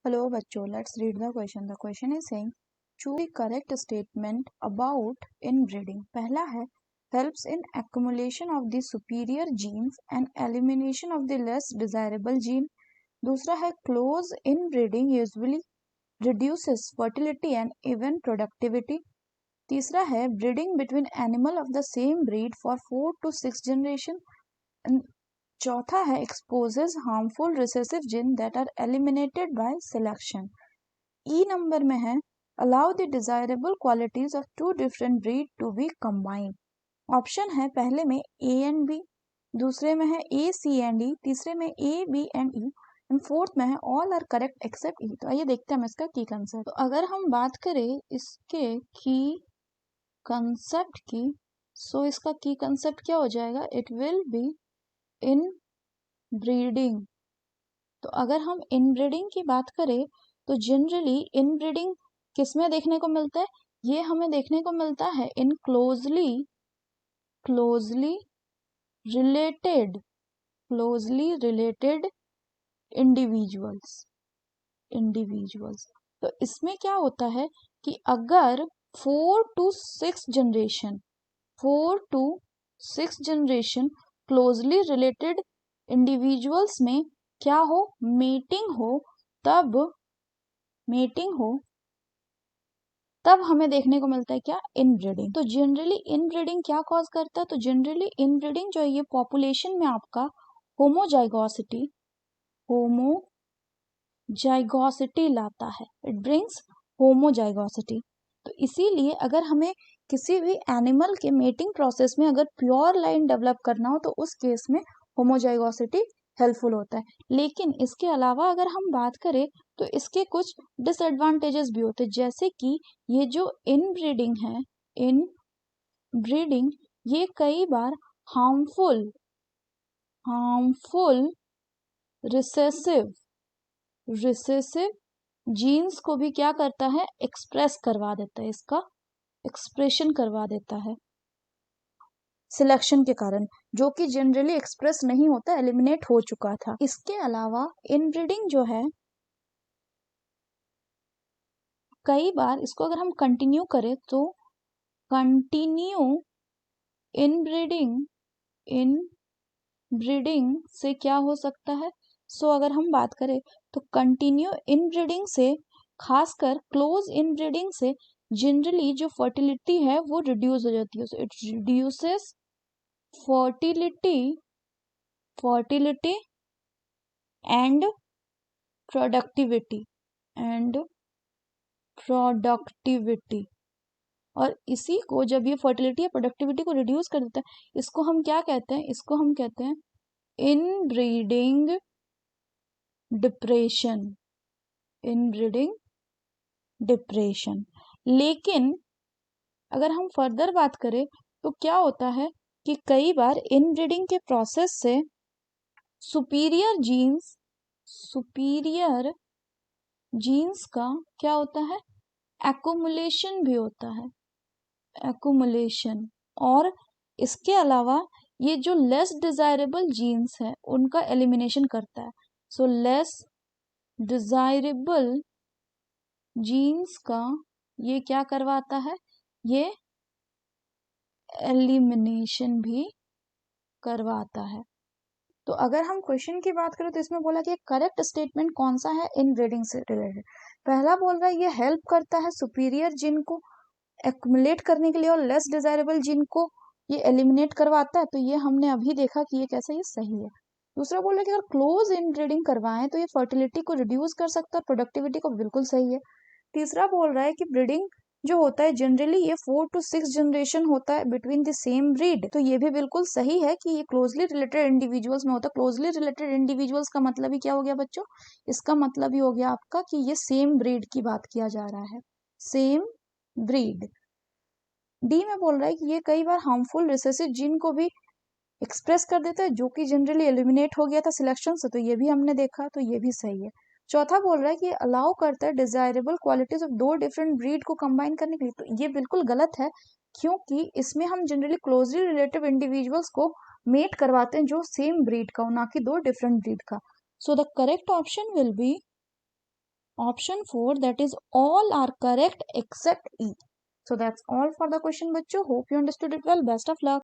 Hello बच्चों, let's read the question. The question is saying choose the correct statement about inbreeding. पहला है helps in accumulation of the superior genes and elimination of the less desirable gene. दूसरा है close inbreeding usually reduces fertility and even productivity. तीसरा है breeding between animal of the same breed for 4 to 6 generation. चौथा है exposes harmful recessive gene that are eliminated by selection. E number में है allow the desirable qualities of two different breed to be combined. Option है पहले में A and B, दूसरे में है A, C and E, तीसरे में A, B and E and fourth में है all are correct except E. तो आइए देखते हैं हम इसका की कंसेप्ट. तो अगर हम बात करें इसके की कंसेप्ट की, सो इसका की कंसेप्ट क्या हो जाएगा? It will be in breeding. तो अगर हम इनब्रीडिंग की बात करें तो जनरली इनब्रीडिंग किसमें देखने को मिलता है? ये हमें देखने को मिलता है इन क्लोजली रिलेटेड इंडिविजुअल्स. तो इसमें क्या होता है कि अगर 4 to 6 generation closely related individuals में क्या हो? मेटिंग हो तब हमें देखने को मिलता है क्या? इनब्रीडिंग. तो जनरली इनब्रीडिंग क्या कॉज करता है? तो जनरली इनब्रीडिंग जो है ये पॉपुलेशन में आपका होमोजाइगोसिटी लाता है. It brings homozygosity. तो इसीलिए अगर हमें किसी भी एनिमल के मेटिंग प्रोसेस में अगर प्योर लाइन डेवलप करना हो तो उस केस में होमोजाइगोसिटी हेल्पफुल होता है. लेकिन इसके अलावा अगर हम बात करें तो इसके कुछ डिसएडवांटेजेस भी होते हैं, जैसे कि ये जो इनब्रीडिंग ये कई बार हार्मफुल रिसेसिव जीन्स को भी क्या करता है? एक्सप्रेस करवा देता है, इसका एक्सप्रेशन करवा देता है सिलेक्शन के कारण, जो कि जनरली एक्सप्रेस नहीं होता, एलिमिनेट हो चुका था. इसके अलावा इनब्रीडिंग जो है कई बार इसको अगर हम कंटिन्यू करें तो कंटिन्यू इनब्रीडिंग से क्या हो सकता है? सो अगर हम बात करें तो कंटिन्यू इनब्रीडिंग से, खासकर क्लोज इनब्रीडिंग से जनरली जो फर्टिलिटी है वो रिड्यूस हो जाती है. So it reduces fertility and productivity. और इसी को जब ये फर्टिलिटी या प्रोडक्टिविटी को रिड्यूस कर देता है, इसको हम क्या कहते हैं? इसको हम कहते हैं इनब्रीडिंग डिप्रेशन. लेकिन अगर हम फर्दर बात करें तो क्या होता है कि कई बार इनब्रीडिंग के प्रोसेस से सुपीरियर जीन्स का क्या होता है? एक्युमुलेशन भी होता है. और इसके अलावा ये जो लेस डिजायरेबल जीन्स है उनका एलिमिनेशन करता है. सो लेस डिजायरेबल जीन्स का ये क्या करवाता है? ये एलिमिनेशन भी करवाता है. तो अगर हम क्वेश्चन की बात करें तो इसमें बोला कि करेक्ट स्टेटमेंट कौन सा है इनब्रीडिंग से रिलेटेड. पहला बोल रहा है ये हेल्प करता है सुपीरियर जीन को एक्युमुलेट करने के लिए और लेस डिजायरेबल जीन को ये एलिमिनेट करवाता है. तो ये हमने अभी देखा कि ये कैसा, ये सही है. दूसरा बोल रहा है कि अगर क्लोज इनब्रीडिंग करवाएं तो ये फर्टिलिटी को रिड्यूस कर सकता है, प्रोडक्टिविटी को, बिल्कुल सही है. तीसरा बोल रहा है कि ब्रीडिंग जो होता है जनरली ये 4 to 6 जनरेशन होता है बिटवीन द सेम ब्रीड. तो ये भी बिल्कुल सही है कि ये क्लोजली रिलेटेड इंडिविजुअल्स में होता है. क्लोजली रिलेटेड इंडिविजुअल्स का मतलब ही क्या हो गया बच्चों? इसका मतलब ही हो गया आपका कि ये सेम ब्रीड की बात किया जा रहा है, सेम ब्रीड. डी में बोल रहा है कि ये कई बार हार्मफुल रिसेसिव जीन को भी एक्सप्रेस कर देता है, जो कि जनरली एलिमिनेट हो गया था सिलेक्शन से. तो ये भी हमने देखा, तो ये भी सही है. चौथा बोल रहा है कि अलाउ करता है desirable qualities of 2 different breed को कंबाइन करने के लिए. तो ये बिल्कुल गलत है, क्योंकि इसमें हम जनरली क्लोजली रिलेटिव इंडिविजुअल्स को मेट करवाते हैं जो सेम ब्रीड का हो, ना कि 2 डिफरेंट ब्रीड का. So the correct option will be Option 4, that is all are correct except E. So that's all for the question, bachcho. Hope you understood it well. Best of luck.